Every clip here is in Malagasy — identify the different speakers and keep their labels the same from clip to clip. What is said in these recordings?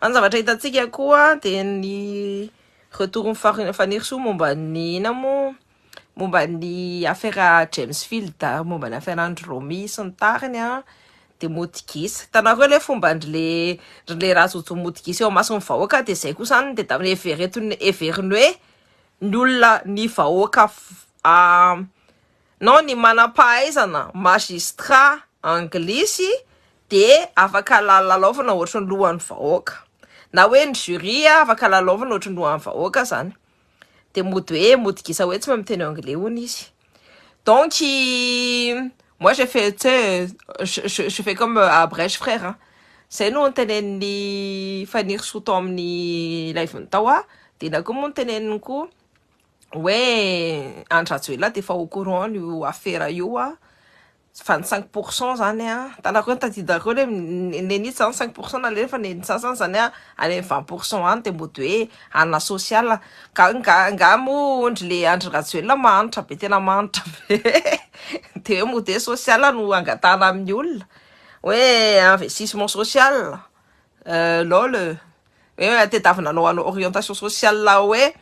Speaker 1: Anzavatra hitantsika koa dia ny retour fanirisoa momba ny ina mo momba ny affaire James Field momba ny affaire Andrew Romy sy ny tariny dia modigisa. Hitanareo le fomba ndrile razojo modigisa eo mason'ny vahoaka dia zay kosa any dia everiny hoe ny olona ny vahoaka non ny manam-pahaizana magistrat anglisy dia afaka lalaovana ohatry ny lohan'ny vahoaka. Na hoe ny jury afaka lalaovana ohatry ny lohan'ny vahoaka zany. Dia mody hoe modigisa hoe tsy mahay miteny anglais hono izy. Donc moi j'ai fait je fais comme Brèche frère. Zay no teneniny fanirisoa tao amin'ny live-ny tao dia na koa moa teneniny koa hoe Andry dia fa au courant io affaire io 25% zany tanareo tadidareo le nenity zany 5% na le fa nenity sasany zany any 20% any dia mody hoe ana social nga mo ondry le Andry Rajoelina mahanitra be tena mahanitra be dia hoe mody hoe social no angatahana amin'ny olona hoe investissement social lol hoe tedavina anao orientation sociale hoe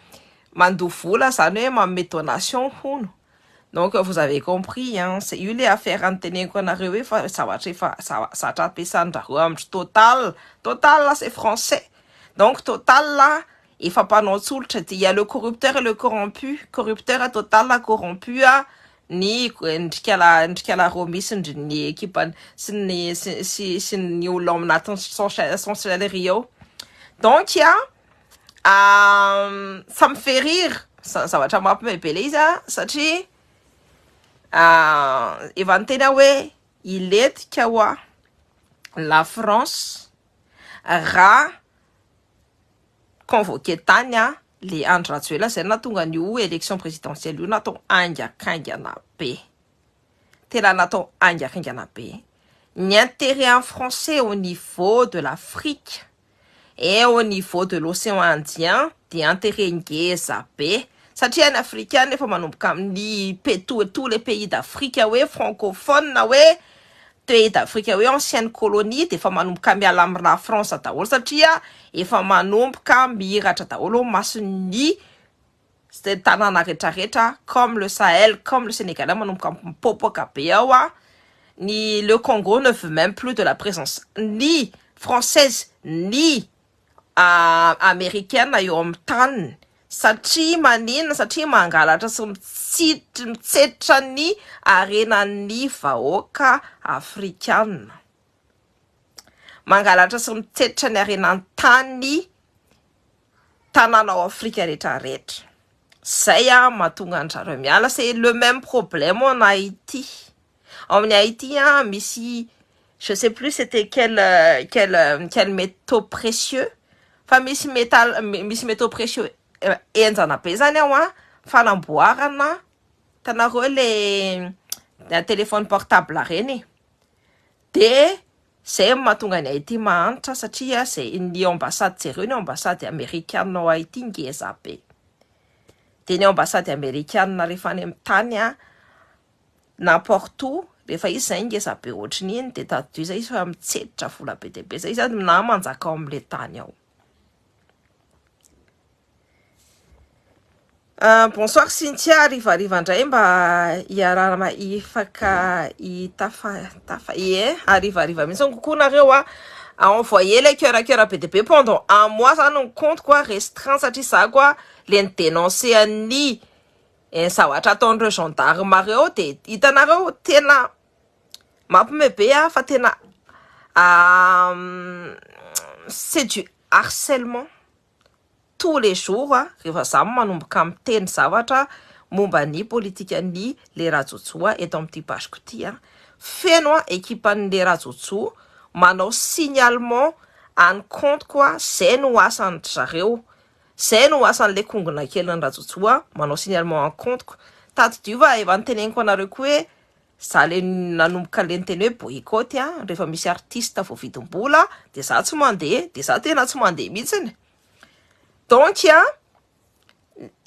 Speaker 1: mandoha vola zany hoe manome donation hono. Donc vous avez compris c'est io le affaire anteneniko anareo hoe fa zatra ampiasan'ndrareo amin'ny Total c'est français. Donc Total là efa mpanao tsolitra il y a le corrupteur et le corrompu. Corrupteur Total corrompu ny ndrikala Romy sy ny équipe sy ny olona aminatiny sorcellerie eo. Donc ça me fait rire zavatra mampimebele izy satria efa niteny hoe iletika hoa la France raha convoqué tany le Andry Rajoelina zay natonga an'io élection présidentielle io natao aingakaingana be. Tena natao aingakaingana be. Ny intérêt en français au niveau de l'Afrique et au niveau de l'océan Indien dia intérêt ngeza be. Satria ny africaine efa manomboka amin'ny tous les pays d'Afrique hoe francophone na hoe pays d'Afrique hoe ancienne colonie dia efa manomboka miala amina France daholo satria efa manomboka mihiratra daholo mason'ny tanàna rehetrarehetra comme le Sahel, comme le Sénégal manomboka mipopoka be ao ni le Congo ne veut même plus de la présence ni française ni américaine eo amin'ny tany. Satria manina satria mangalatra sy mitsetitra ny arenan'ny vahoaka afrikana. Mangalatra sy mitsetitra ny arenan'ny tany tanàna ao Afrika rehetrarehetra. Zay mahatonga anjareo miala. C'est le même problème en Haïti. En Haïti misy je sais plus c'était quel métaux précieux. Fa misy métaux précieux enjana be zany ao fanamboarana tanareo le téléphone portable reny de zay mahatonga ny Haïti mahanitra satria c'est ny ambassade zereo ny ambassade américaine ao Haïti ngeza be. De ny ambassade américaine rehefa any amin'ny tany n'importe où rehefa izy zay ngeza be ohatriny iny de taddio zay izy fa mitsetitra vola be dia be zay izy na manjaka ao amin'le tany ao. Bonsoir Cynthia, arriva ndray mba iarahana ifaka arriva mihitsy kokoa nareo envoyer les cœur PDP pendant un mois ça non compte quoi restreint satria za quoi le dénoncer any zavatra ataon'reo gendarme reo de hitanareo tena mampimebe fa tena c'est du harcèlement tous les jours rehefa za manomboka miteny zavatra momba ny politika ny le Rajoelina eto amin'ity pageko ty feno équipe-an'le Rajoelina manao signalement en compte quoi zay no asan'ny zareo zay no asan'le kongona keliny Rajoelina manao signalement en compte taddio efa niteneniko anareo koa hoe za le nanomboka le niteny hoe boycott rehefa misy artiste voavidim-bola de za tsy mandeha de za tena tsy mandeha mihitsiny. Donc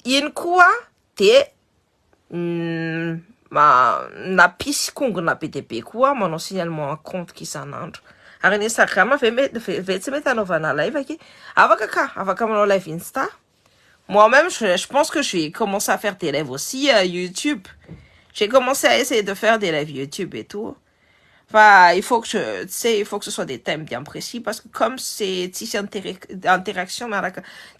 Speaker 1: iny koa de napisy kongona be dia be koa manao signalement en compte isan'andro Ary ny Instagram vetsy mety anaovana live aky. Afaka manao live Insta. Moi-même, je pense que je vais commencer à faire des lives aussi YouTube. J'ai commencé à essayer de faire des lives YouTube et tout. Enfin, il faut que il faut que ce soit des thèmes bien précis parce que comme c'est tissu interaction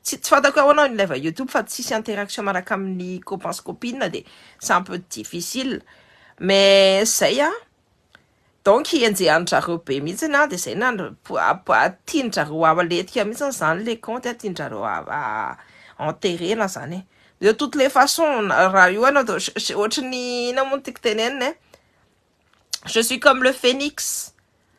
Speaker 1: tu vas d'accord on a une live YouTube fa tissu interaction malaka amin'ny copains copines c'est un peu difficile mais ça y a donc enjehan'jareo be mihitsy na de zay na tian'jareo avaletika mihitsy zany le compte tian'jareo enterrena zany de toutes les façons raha io anao ohatrany namono tiako tenenina je suis comme le phénix.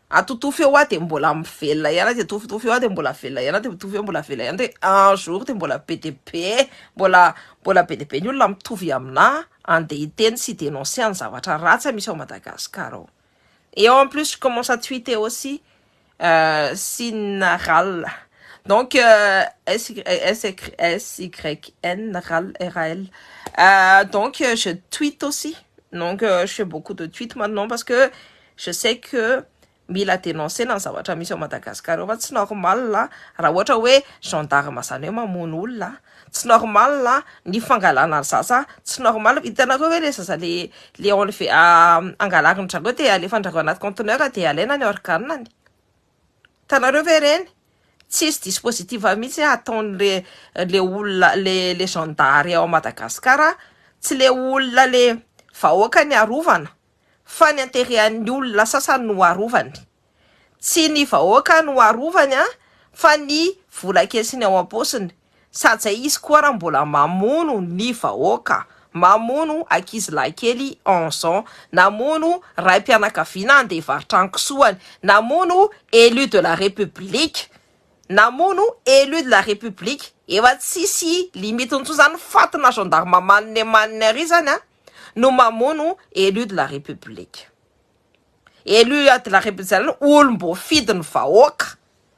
Speaker 1: Atotofy eo de mbola mivelona ihany de tofitofy eo de mbola velona ihany de tofy eo mbola velona ihany de un jour de mbola PDP mbola PDP ny olona mitovy amina andeha hiteny sy dénoncer ny zavatra ratsy misy ao Madagascar. Et en plus je commence à tweeter aussi Sinral. Donc SYN RAL. Donc je tweete aussi. Donc je fais beaucoup de tweets maintenant parce que je sais que mila dénoncer dans zavatra misy ao Madagascar fa tsy normal raha ohatra hoe gendarme zany hoe mamono olona tsy normal ny fangalana zaza tsy normal hitanareo hoe le zaza le enlevé angalariny zareo de alefanjareo anaty conteneur de alaina ny organany hitanareo ve reny tsisy dispositif mihitsy ataon'le olona le gendarme ao Madagascar tsy le olona le vahoaka ny arovana fa ny anterrehan'ny olona sasany no arovany tsy ny vahoaka no arovany fa ny vola kely sy ny ao am-posiny sady zay izy koa raha mbola mamono ny vahoaka mamono ankizy lahy kely enfant namono raim-pianakaviana andeha hivarotra ankisoany namono élu de la République namono élu de la République efa tsisy limite ntsony zany fatina gendarme manne ary zany no mamono élu de la République. Élu de la République zany olom-bo fidy ny vahoaka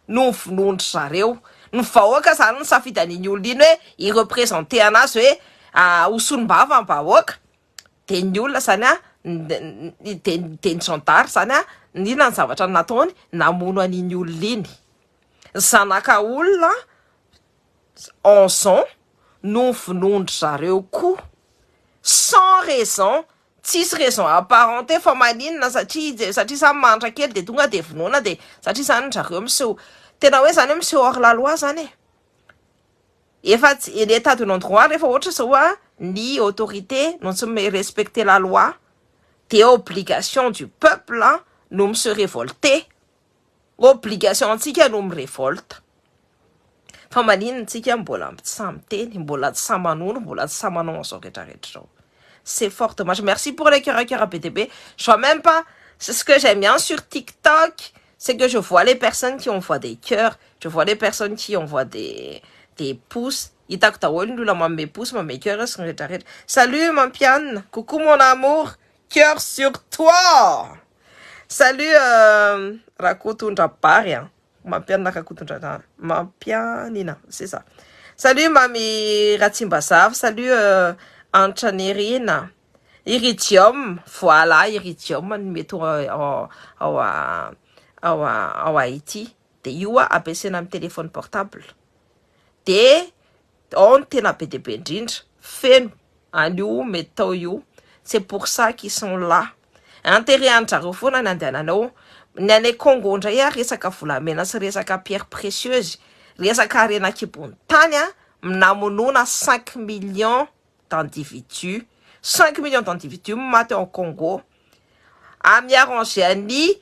Speaker 1: no vonondry zareo. Ny vahoaka zany ny safidy an'iny olona iny hoe ireprésenter anazy hoe hosonim-bava ny vahoaka de ny olona zany de ny gendarme zany inona ny zavatra nataony namono an'iny olona iny. Zanaka olona enson no vonondry zareo koa sans raison, tsisy raison apparenté fa maninona satria samy manitra kely de tonga de vonoana de satria zany zareo miseho tena hoe zany miseho hors la loi zany efa l'état de non-droit rehefa ohatra zao ny autorité non tsy respecter la loi de obligation du peuple no mi se révolter obligation antsika no mi révolte fa maninona tsika mbola tsy samy teny mbola tsy samy manono mbola tsy samy manao an'izao rehetrarehetra zao. C'est fort dommage. Merci pour les cœurs à PTP. Je vois même pas. C'est ce que j'aime bien sur TikTok. C'est que je vois les personnes qui envoient des cœurs. Je vois les personnes qui envoient des pouces. Mes pouces, mes cœurs. Salut, mon pian. Coucou, mon amour. Cœur sur toi. Salut, Rakotundra Paria. Ma pianina Rakotundra. Ma pianina. C'est ça. Salut, Mami Ratimbasav. Salut, Antranerina, Iridium, voilà, Iridium, mettons au Haïti, de Yua a baissé dans téléphone portable. De, on te n'a pas de bendinge, fait un you, mettons you, c'est pour ça qu'ils sont là. Intérêt en charofona nandanano, nane Congo, on a resaka fulamena, resaka pierre précieuse, resaka arena kipuntania, mnamonuna 5 millions d'individus, 5 millions d'individus maté au Congo, à m'arranger ni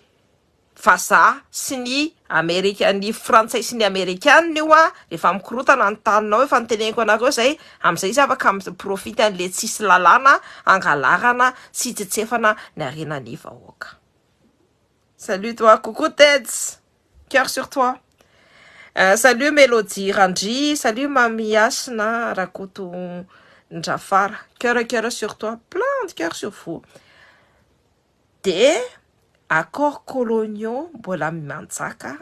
Speaker 1: fasa, sini américain, ni français, sini américain, ni wa, les femmes croûtent en antano, fan tenen qu'on a gosé, am se va comme profiter en les six lalana, en galarana, si tu tsefana, n'a rien à ni faoka. Salut toi, coucou Teds, cœur sur toi. Salut Mélodie Ranji, salut Mamie Yasna, Rakoto Njafar, cœur sur toi, plein de cœurs sur vous. Des accords coloniaux, bola mantsaka,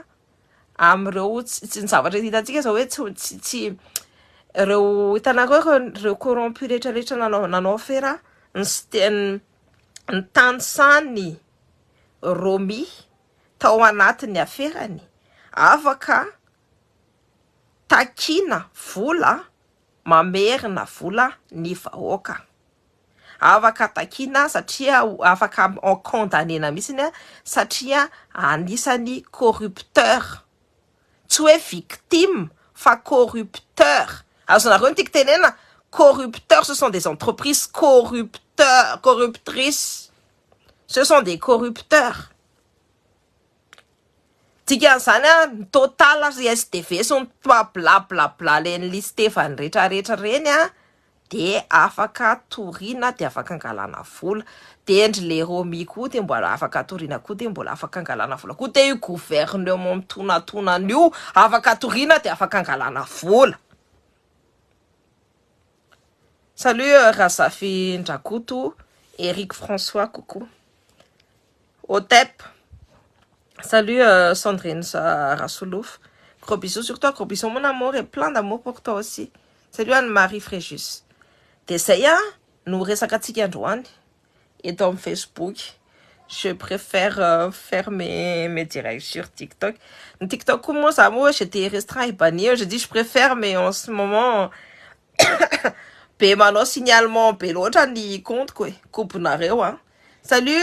Speaker 1: amreo tsy ny zavatra hitantsika zao hoe tsy reo hitanareo reo corrompu rehetrarehetra nanao fera ny tany sany Romy tao anatin'ny aferany afaka takina vola mamerina vola ny vahoaka afaka takina satria afaka condamnena mihitsiny satria anisany corrupteur tsy hoe victime fa corrupteur azonareo ny tiako tenena corrupteurs, ce sont des entreprises corruptrices. Ce sont des corrupteurs. Tika zany total STV son bla bla bla len liste fan rehetra reny de afaka torina de afaka angalana vola de endry le romi koa de mbola afaka torina koa de mbola afaka angalana vola koa de io gouvernement mitonantonan'io afaka torina de afaka angalana vola. Salut Rasafi Ndrakutu, Eric François, coucou. Otep, salut Sandrine Rasoulouf. Gros bisous sur toi, gros bisous mon amour et plein d'amour pour toi aussi. Salut Anne-Marie Fréjus. T'essayes, nous resakatik androan et dans Facebook. Je préfère faire mes directs sur TikTok. TikTok, comment ça moi j'étais restreint et banni. Je dis je préfère, mais en ce moment... Paiement signalement pelotra ni compte quoi coupe nareo hein. Salut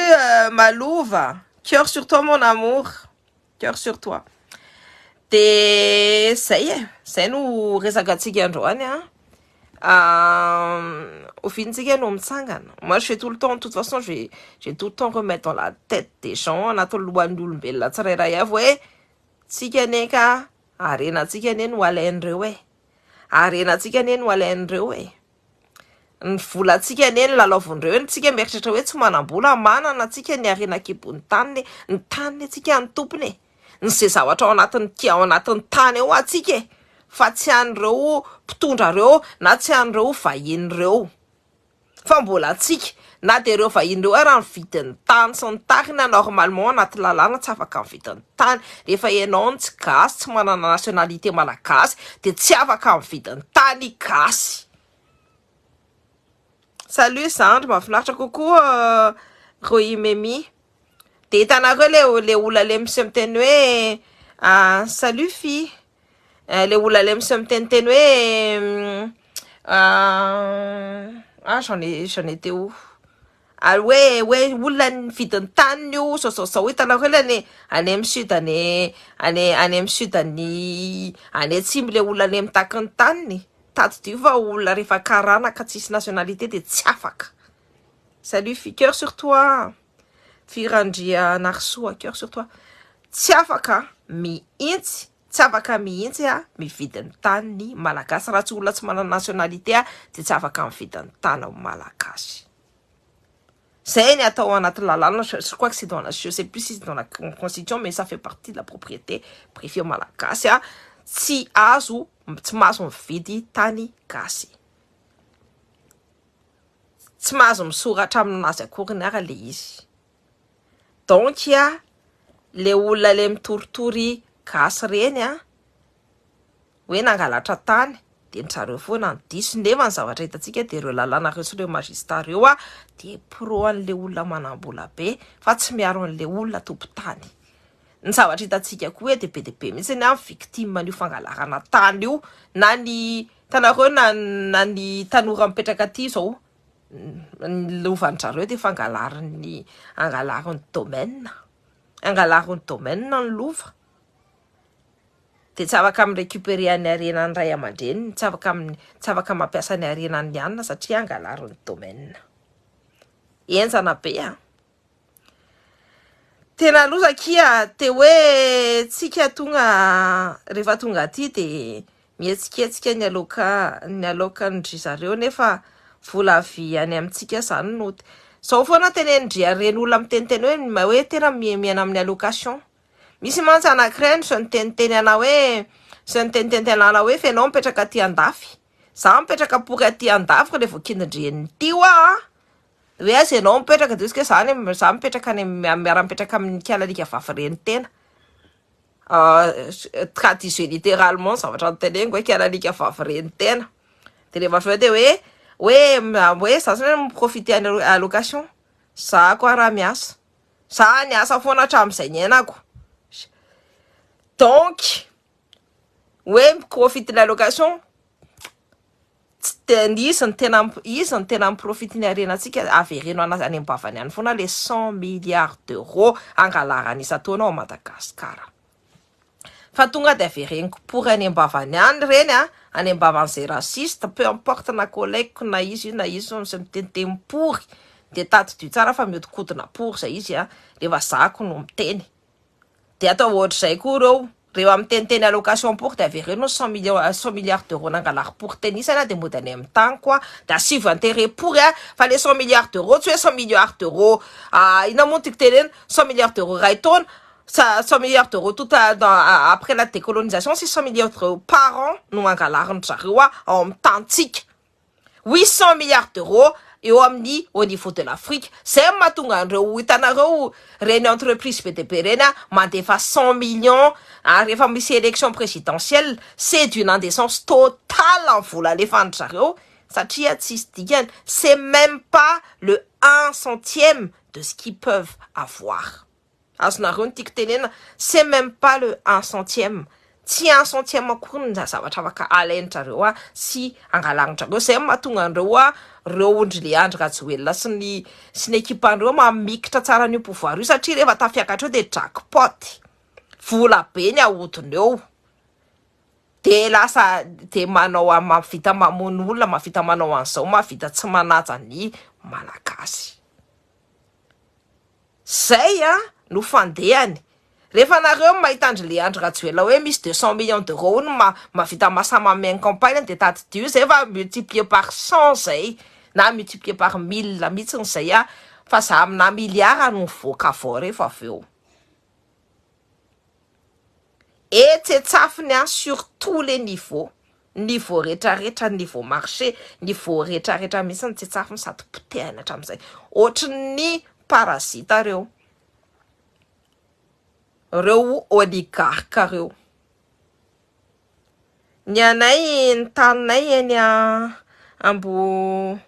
Speaker 1: Malouva, cœur sur toi mon amour, cœur sur toi. Te ça y est, c'est nous resagatsika androany hein. Au fin moi je fais tout le temps, de toute façon j'ai tout le temps remettre dans la tête des gens anato loan'olombelona tsirairay avy hoe tsika neka arenatsika ne no alain'reo e arenatsika ne no alain'reo e ny volatsika ne ny lalaovon'reo ny tsika mieritratra hoe tsy manam-bola manana tsika ny arenakibony tany ny tany tsika ny tompony ny zay zavatra ao anatin'ny tany ao atsika fa tsy an'reo mpitondrareo na tsy an'reo vahin'reo fa mbola tsika na de reo vahin'reo raha ny vidin'ny tany sy ny tarina normalement anaty lalàna tsy afaka mividin'ny tany rehefa ianao tsy gasy tsy manana nationalité malagasy de tsy afaka mividin'ny tany gasy. Salut Sandre, mahafinaritra kokoa Roy Memi. De hitanareo le olona le misy miteny hoe salut fille. Le olona le misy miteny hoe j'en étais où? Ouais olona ny vidin'ny tany io sao hitanareo le any amin'ny sud any amin'ny sud any atsimo le olona le mitaky ny tany tady dio va olona rehefa karana ka tsisy nationalité de tsy afaka. Salut fille, cœur sur toi. Firandria Narsoa, cœur sur toi. Tsy afaka mihitsy, tsy afaka mihitsy mividin'ny tany ny malagasy raha tsy olona tsy manana nationalité de tsy afaka mividin'ny tany ao malagasy. C'est ny atao anaty lalàna, je crois que c'est dans la, je sais plus si c'est dans la constitution mais ça fait partie de la propriété privée malagasy tsy azo tsy mahazo mividy tany gasy. Tsy mahazo misoratra aminazy akory ara le izy. Donc le olona le mitoritory gasy reny hoe nangalatra tany de ntsareo foana ny diso nefa ny zavatra hitatsika de reo lalàna reo sy reo magistrat reo de pro an'le olona manambola be fa tsy miaro an'le olona tompo tany. Ny zavatra hitatsika koa de be mihitsy ny victime n'io fangalarana tany io na ny tanareo na ny tanora mipetraka aty zao lovan'zareo de fangalarany angalarany domaine ny lova de tsy afaka récupérer ny arenany ray aman-dreny tsy afaka mampiasa ny arenany anina satria angalarany domaine enjana be tena lozakia te hoe tsika tonga rehefa tonga aty de mihetsiketsika ny aloka ny zareo nefa vola vy any amintsika zany no sao foana tenendria reny olona miteniteny hoe tena miaina amin'ny allocation. Misy mantsy anakireny so niteniteny ana hoe so niteniteny ana hoe fenao mipetraka aty andafy za mipetraka pory aty andafy le voakindindren'ny ty hoe azy ianao mipetraka de iske zany za mipetraka miara-mipetraka amin'ny kialalika vavy reny tena traduisé littéralement zavatra noteneniko hoe kialalika vavy reny tena de rehefa avy eo de hoe za zany miprofite any allocation za koa raha miasa za niasa foana hatramin'izay ny ainako Donc hoe miprofite la location izy ny tena miprofite ny arenatsika avereno anazy any ambavany any foana le 100 milliards d'euros angalarany isan-taona ao Madagasikara. Fa tonga de avereniko pour any ambavany any reny any ambavan'izay rasiste, peu importe na collègue na izy sy miteniteny pory de tady dio tsara fa miodikodina pory zay izy rehefa zako no miteny. De atao ohatr'izay koa reo rehefa miteniteny allocation pour de avereno 100 milliards d'euros nangalary pour tenisana de mody any amin'ny tany koa de asivo intérêt pour fa le 100 milliards d'euros tsy hoe 100 milliards d'euros ina moa tiako teneny 100 milliards d'euros ray taona 100 milliards d'euros tout après la décolonisation, c'est 100 milliards d'euros par an no angalariny zareo ao amin'ny tantsika. 800 milliards d'euros eo amin'ny au niveau de l'Afrique. Zay mahatonga an'ireo hitanareo reny entreprise be de be reny mandefa 100 millions rehefa misy élection présidentielle, c'est d'une indécence totale en vola alefan'ny zareo satria tsisy dikany, c'est même pas le 1 centième de ce qu'ils peuvent avoir. Azonareo ny tiako tenena, c'est même pas le 1 centième. Tsy 1 centième akory ny zavatra afaka alain'zareo sy angalarin'zareo. Zay mahatonga an'ireo reo ondry Leandre Rajoelina sy ny équipe-andreo mamikitra tsara ny pouvoir io satria rehefa tafiakatra eo de jackpot. Vola be ny ahodiny eo. De lasa de manao mavita mamono olona, mavita manao an'izao, mavita tsy manaja ny malagasy. Zay no fandehany. Rehefa nareo mahita Andry Leandre Rajoelina hoe misy 200 millions d'euros no mavita masama main campagne de tady dio zay va multiplier par 100 zay na multiplier par 1000 mihitsy zay fa za amina milliard no voaka avao rehefa aveo. Et tsetsafiny sur tous les niveaux. Niveau rehetrarehetra, niveau marché, niveau rehetrarehetra mihitsy ny tsetsafiny sady potehana hatramin'izay. Ohatrin'ny parasita reo oligarque reo. Ny anay ny taninay eny ambo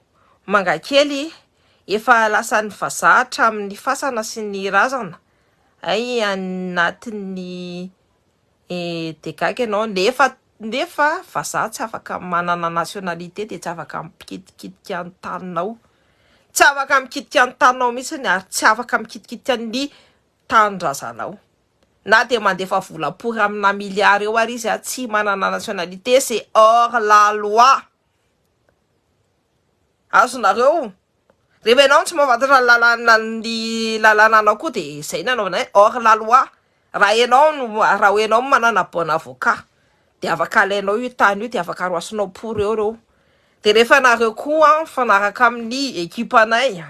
Speaker 1: Mangakely efa lasa ny vazaha hatramin'ny fasana sy ny razana anatin'ny degaga ianao nefa vazaha tsy afaka manana nationalité de tsy afaka mikitikitika ny taninao, tsy afaka mikitikitika ny taninao mihitsy ary tsy afaka mikitikitika ny tanin-drazanao. Na de mandefa vola pour amina milliard eo ary izy tsy manana nationalité, c'est hors la loi. Azonareo rehefa ianao tsy mahafantatra ny lalànanao koa de zay nanaovana hors la loi. Raha ianao manana bon avocat de afaka alainao io tany io de afaka roasinao pour reo. De rehefa nareo koa fanaraka amin'ny équipe-anay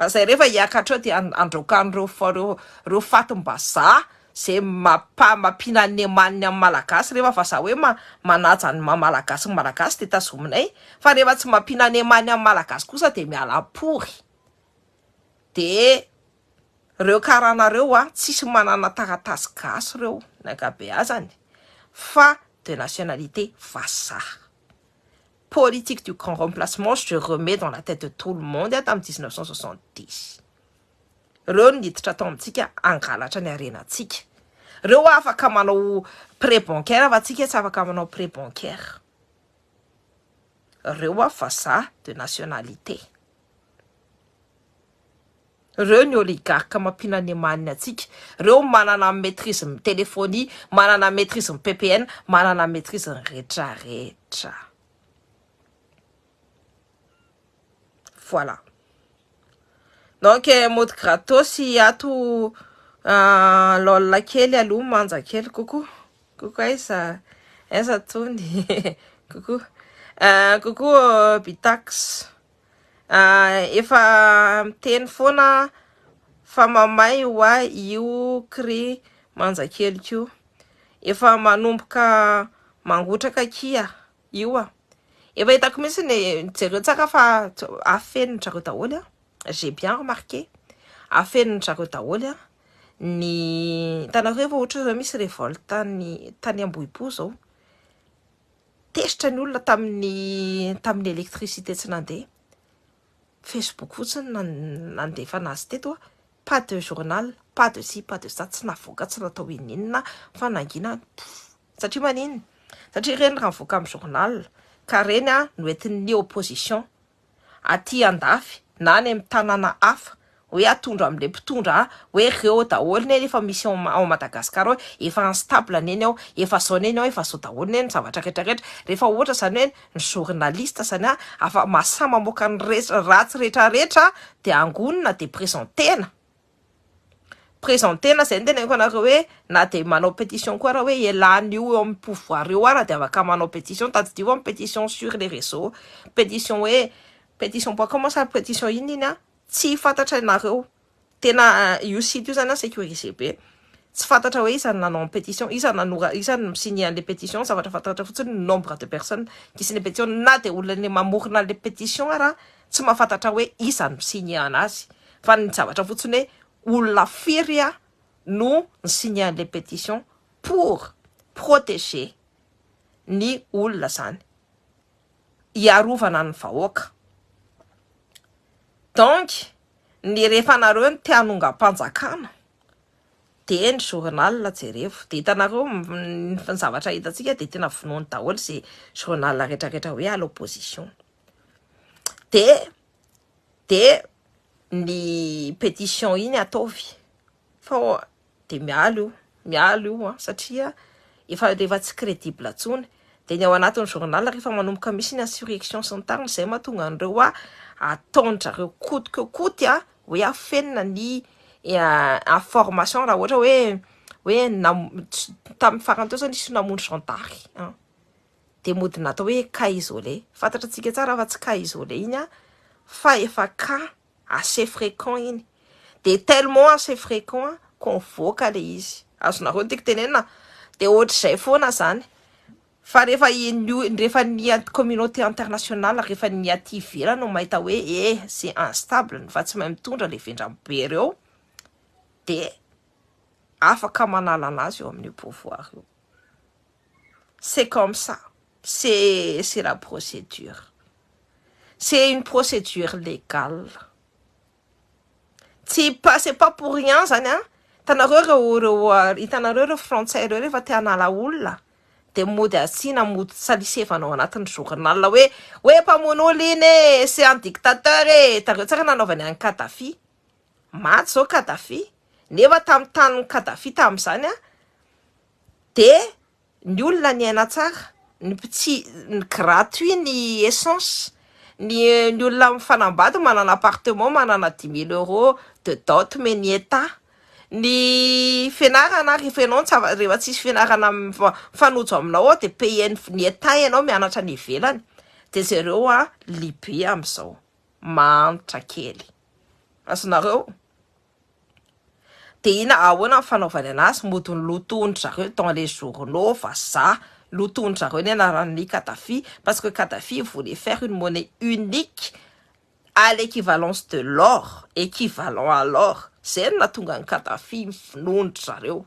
Speaker 1: zay rehefa hiakatra eo de androkan'ireo fatim-bazaha zay mampina ny emaniny amin'ny malagasy. Rehefa vazaha hoe manaja ny malagasy de tazominay, fa rehefa tsy mampina ny emaniny amin'ny malagasy kosa de miala pory. De reo karanareo tsisy manana taratasy gasy reo nakabeazany fa de nationalité vazaha. Politique du grand remplacement, je remets dans la tête de tout le monde en 1970. Reo niditra tao amintsika angalatra ny arenatsika. Reo afaka manao prêt bancaire fa tsika tsy afaka manao prêt bancaire. Reo vazaha de nationalité. Reo ny oligarque mampina ny emaniny atsika. Reo manana maîtrise ny téléphonie, manana maîtrise ny PPN, manana maîtrise ny rehetrarehetra. Voilà. Donc mode gratos ato lolona kely aloha manja kely coucou aiza tony coucou Bitax efa miteny foana fa mamay io cri manja kely kio efa manomboka mangotraka kia io efa hitako mihitsy ny jereo tsaka fa afeniny zareo daholo j'ai bien remarqué afeniny zareo daholo ny tanareo efa ohatra zao misy révolte tany Ambohipo zao tesitra ny olona tamin'ny électricité tsy nandeha Facebook fotsiny nandefa anazy teto pas de journal, pas de ci, pas de ça, tsy navoaka, tsy natao inona fa nangina satria maninona satria reny raha mivoaka amin'ny journal ka reny no entin'ny opposition aty andafy na any amin'ny tanàna hafa hoe atondra amin'ilay mpitondra hoe reo daholo neny efa misy ao Madagasikara hoe efa instable neny ao, efa zao neny ao, efa zao daholo neny ny zavatra rehetrarehetra. Rehefa ohatra zany hoe ny journaliste zany afa mahasahy mamoaka ny ratsy rehetrarehetra dia angonina dia présentena zay ny teneniko anareo hoe na dia manao pétition koa raha hoe ialana io eo amin'ny pouvoir io raha dia afaka manao pétition. Tadidiko amin'ny pétition sur les réseaux, pétition hoe pétition comment ça pétition iny tsy fantatra ianareo tena io site io zany sécurisé be tsy fantatra hoe izany nanao pétition, izany misigné an'le pétition, zavatra fantatra fotsiny nombre de personnes qui signe pétition na dia olona le mamorona le pétition raha tsy mahafantatra hoe izany misigné anazy fa ny zavatra fotsiny hoe olona firy no misigné an'le pétition pour protéger ny olona zany iarovana ny vahoaka. Donc ny rehefa nareo ny te-hanongam-panjakana dia ny journal jerevo dia hitanareo ny zavatra hitantsika dia tena vonoany daholo zay journal rehetrarehetra hoe à l'opposition dia ny pétition iny ataovy fa dia mialo io satria efa tsy crédible intsony. Dia ny ao anatin'ny journal rehefa manomboka misy ny insurrection sy ny tariny zay mahatonga an'ireo ataondrareo coûte que coûte hoe afenina ny information raha ohatra hoe tamin'ny farany teo zany nisy namono gendarme dia mody natao hoe cas isolé. Fantatra antsika tsara fa tsy cas isolé iny fa efa cas assez fréquent iny dia tellement assez fréquent qu'on voaka le izy azonareo tiako tenenina dia ohatr'izay foana zany. Fa rehefa ny communauté internationale rehefa ny aty ivelany no mahita hoe c'est instable fa tsy mahay mitondra le vendramibe reo dia afaka manala anazy eo amin'ny pouvoir io. C'est comme ça, c'est la procédure, c'est une procédure légale. C'est pas pour rien zany hitanareo reo français reo rehefa te hanala olona dia mody asina mody salisevana ao anatin'ny journal hoe mpamono olo iny c'est un dictateur tareo tsara nanaovany any Kadhafi maty zao Kadhafi nefa tamin'ny tanin'ny Kadhafi tamin'izany dia ny olona ny aina tsara ny gratuit ny essence ny olona mifanambady manana appartement manana 10 000 € de dot mais ny état ny fianarana rehefa ianao rehefa tsisy fianarana fanojo aminao dia paye ny état ianao mianatra ny ivelany dia zareo libe amin'izao manitra kely azonareo. Dia ina ahoana ny fanaovany anazy mody ny lotohony zareo dans les journaux vazaha lotohony zareo ny anaran'ny Kadhafi parce que Kadhafi voulait faire une monnaie unique à l'équivalence de l'or, équivalent à l'or. Zay no nahatonga ny Kadhafi mifinontry zareo.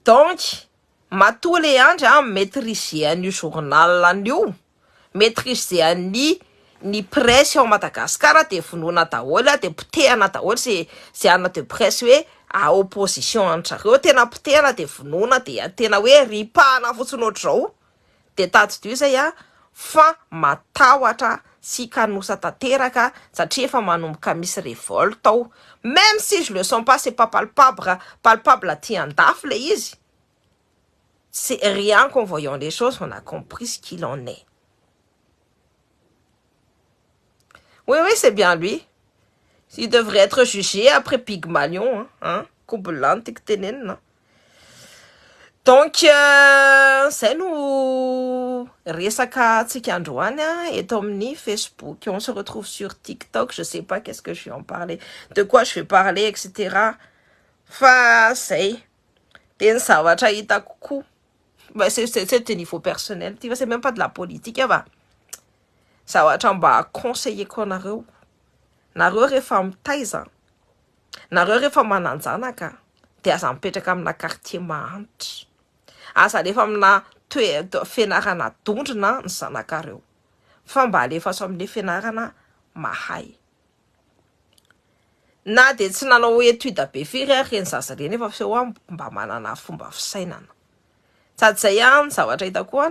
Speaker 1: Donc matoa le andry maîtriser an'io journal an'io, maîtriser ny presse ao Madagasikara dia vonoana daholo dia potehana daholo zay ana de presse hoe à opposition an'zareo tena potehana dia vonoana dia tena hoe ripahana fotsiny ohatr'izao dia tadidio zay fa matahotra sy kanosa tanteraka satria efa manomboka misy révolte ao. Même si je le sens pas, c'est pas palpable aty andafy le izy, c'est rien qu'en voyant les choses on a compris ce qu'il en est. Oui, c'est bien lui. Il devrait être jugé après Pygmalion, Kobulantik tenen. Donc, c'est nous resaka tsika androany eto amin'ny Facebook. On se retrouve sur TikTok. Je sais pas qu'est-ce que je vais en parler, de quoi je vais parler, etc. Fa c'est des zavatra hitako koa. Bah, c'est au niveau personnel. Tu vois, c'est même pas de la politique. Zavatra mba conseilleko anareo rehefa mitaiza nareo rehefa mananjanaka dia aza mipetraka amina quartier mahanitra, aza alefa amina fianarana dondrina ny zanakareo fa mba alefa so amin'ny fianarana mahay. na de tsy nanao étude be firy reny zaza reny efa feo a mba manana fomba fisainana sady zay zavatra hitako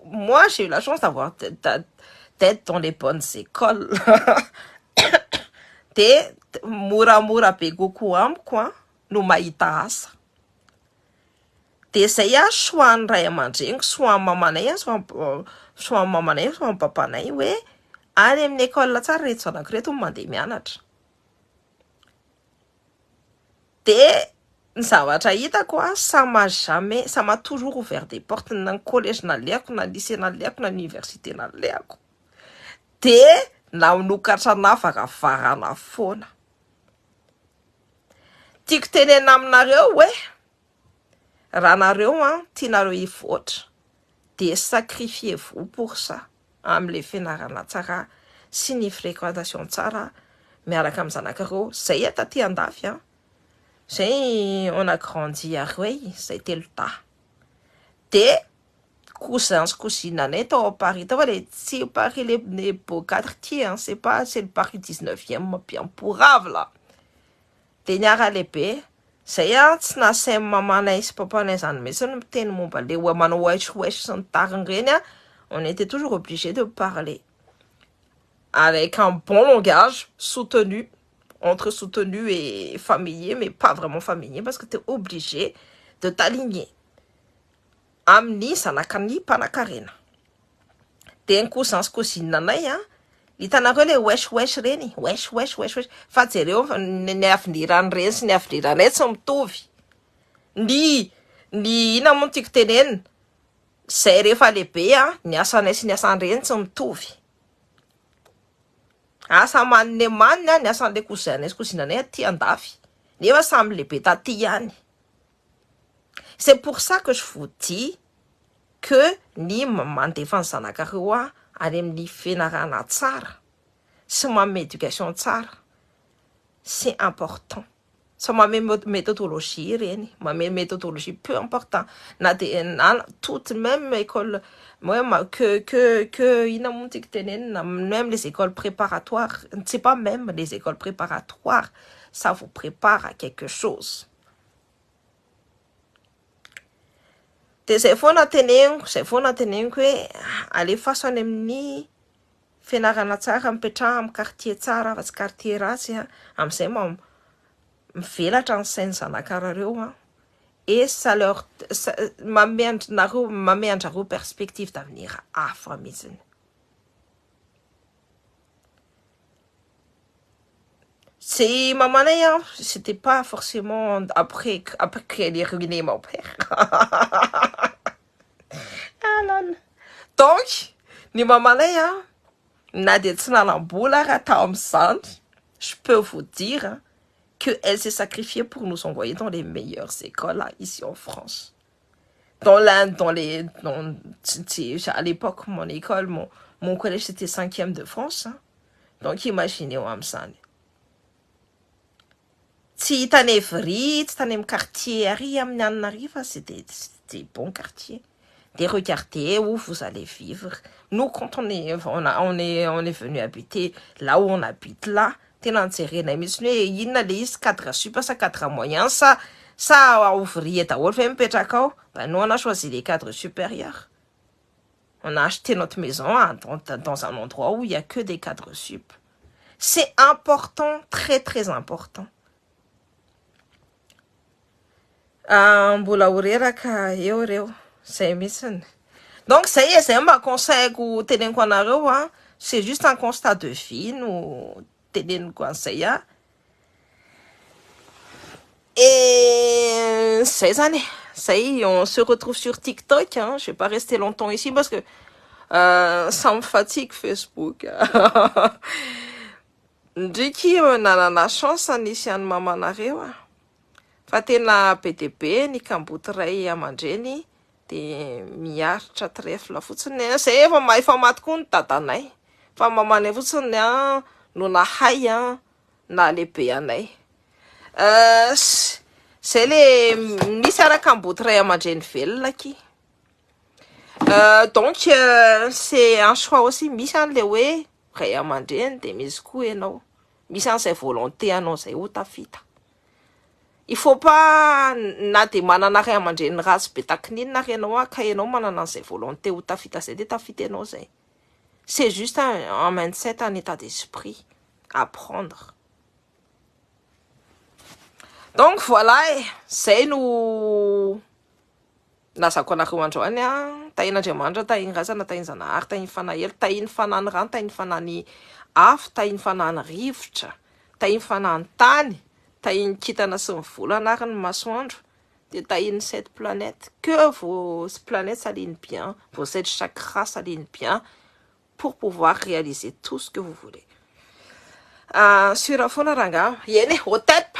Speaker 1: moi j'ai eu la chance d'avoir d'être dans les bonnes écoles de moramora be kokoa amiko no mahita asa de zay soan'ny ray aman-dreny soan'ny mamanay soan'ny mamanay soan'ny papanay hoe any amin'ny école tsara reto zanako reto mandeha mianatra de ny zavatra hitako ça m'a toujours ouvert des portes na collège naleako na lycée naleako na université naleako de namnokatra navagavarana foana tiako tenena aminareo hoe raha nareo tianareo hivoatra de sacrifiez-vous pour ça am'le fianarana tsara sy ny fréquentation tsara miaraka amin'ny zanakareo zay taty andafy zay on a grandi à Rueil, ça a été le tas. Des cousins, cousines, à Paris, c'est Paris les beaux quartiers, c'est pas, c'est le Paris 19e, bien pourrave là. Des nyara l'épée, c'est na sem maman c'est papa mais ça ne t'en mon pas les woman wesh sont tarangrénia, on était toujours obligé de parler avec un bon langage soutenu. Entre soutenu et familier, mais pas vraiment familier, parce que tu es obligé de t'aligner. Amni, sanakani, panakarena. T'es un cousin, cousine, nanaya. Itanarele, wesh, reni. Wesh. Fatzereo, neafniran res, neafniran et som tovi. Ni, ina montik tenen. Sere falebea, niasanes, niasan ren, som tovi. Asa manne manna ny asan'le cousinanay aty andafy nefa samy lehibe taty ihany. C'est pour ça que je vous dis que ny mandefa ny zanakareo any amin'ny fianarana tsara sy manome éducation tsara c'est important. Ça manome méthodologie reny, manome méthodologie peu important na de toute même école même les écoles préparatoires, c'est pas même les écoles préparatoires, ça vous prépare à quelque chose. C'est faux na tenengo hoe alefaso any amin'ny fianarana tsara mipetraha amin'ny quartier tsara fa tsy quartier ratsy am'izay mivelatra ny sainy zanakarareo et ça leur m'amène perspective d'avenir hafa mihitsiny. C'est mamanay c'était pas forcément après qu'elle ait ruiné mon père. Donc ny mamanay na de tsy nanambola raha tao am'zany, je peux vous dire qu'elle s'est sacrifiée pour nous envoyer dans les meilleures écoles ici en France. À l'époque, mon école, mon collège, c'était 5e de France. Donc, imaginez am'zany. Tsy tanevry, tsy tany quartier ary amin'ny Anariva, c'était des bons quartiers. De regardez où vous allez vivre. Nous, quand on est venu habiter là où on habite là, tena njerena mihitsy hoe inona le izy cadre sup sa cadre moyen sa ouvrier daholo fa mipetraka ao. Nous on a choisi les cadres supérieurs. On a acheté notre maison dans un endroit où il n'y a que des cadres sup. C'est important, très très important. Mbola oreraka eo reo zay mihitsiny. Donc c'est ma conseil ku teneniko anareo c'est juste un constat de vie no teneniko an'izay et c'est zany zay on se retrouve sur TikTok je vais pas rester longtemps ici parce que ça me fatigue Facebook. Ndriky nanana chance nisy any mamanareo fa tena PDB ny kamboty amandreny de miaritra trèfle fotsiny zay efa maty koa ny dadanay fa mamanay fotsiny no nahay na lehibe anay. C'est les misy arakamboty ray amandreny velona ki. Donc c'est un choix aussi misy an'le hoe ray amandreny de misy koa ianao misy an'izay volonté anao zay ho tafita. Il faut pas na de manana ray aman-dreny ratsy be takininina renao ka ianao manana an'izay volonté ho tafita zay de tafita ianao zay. C'est juste un mindset, un état d'esprit à prendre. Donc voilà, zay no lazako anareo androany tahin'Andriamanitra, tahiny razana, tahiny Zanahary, tahiny fanahelo, tahiny fanahiny rano, tahiny fanahiny afo, tahiny fanahiny rivotra, tahiny fanahiny tany, tahiny kintana sy ny volana ary ny masoandro, de tahiny 7 planètes. Que vos planètes s'alignent bien, vos 7 chakras s'alignent bien pour pouvoir réaliser tout ce que vous voulez. Sur foana ranga, yene, au tep.